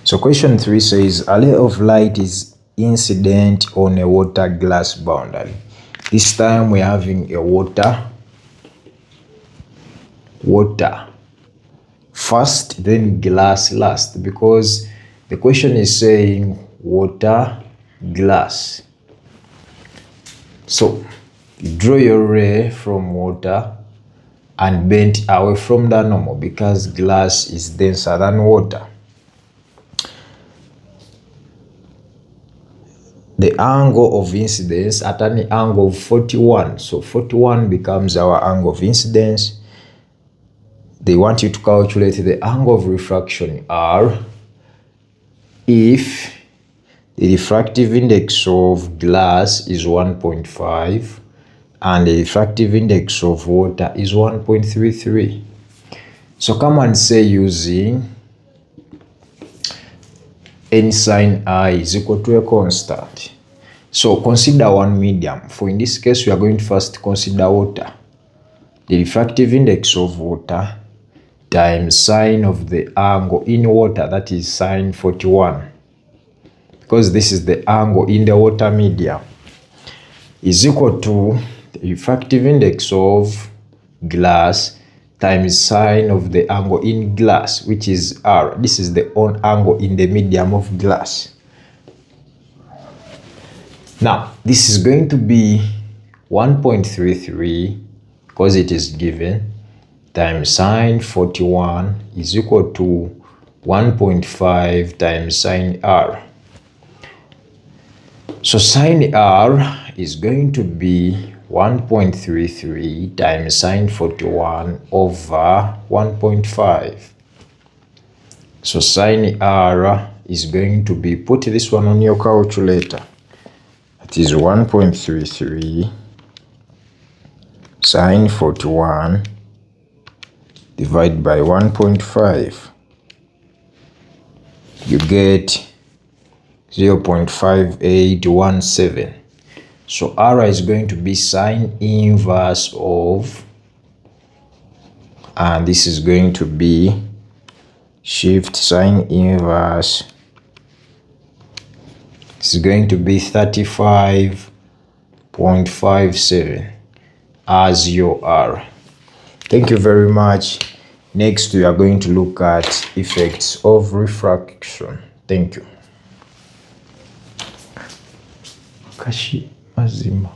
So question 3 says a ray of light is incident on a water glass boundary. This time we're having a water first, then glass last, because the question is saying water, glass. So draw your ray from water and bend away from the normal, because glass is denser than water. The angle of incidence at an angle of 41. So 41 becomes our angle of incidence. They want you to calculate the angle of refraction R if the refractive index of glass is 1.5 and the refractive index of water is 1.33. So come and say using n sine I is equal to a constant. So consider one medium. For in this case, we are going to first consider water. The refractive index of water times sine of the angle in water, that is sine 41, because this is the angle in the water medium, is equal to the refractive index of glass times sine of the angle in glass, which is R. This is the angle in the medium of glass. Now, this is going to be 1.33, because it is given, times sine 41 is equal to 1.5 times sine R. So sine R is going to be 1.33 times sine 41 over 1.5. So sine R is going to be, put this one on your calculator. It is 1.33 sine 41 divided by 1.5. You get 0.5817. So R is going to be sine inverse of, and this is going to be shift sine inverse. It's going to be 35.57 as your R. Thank you very much. Next, we are going to look at effects of refraction. Thank you. Kashi mazima.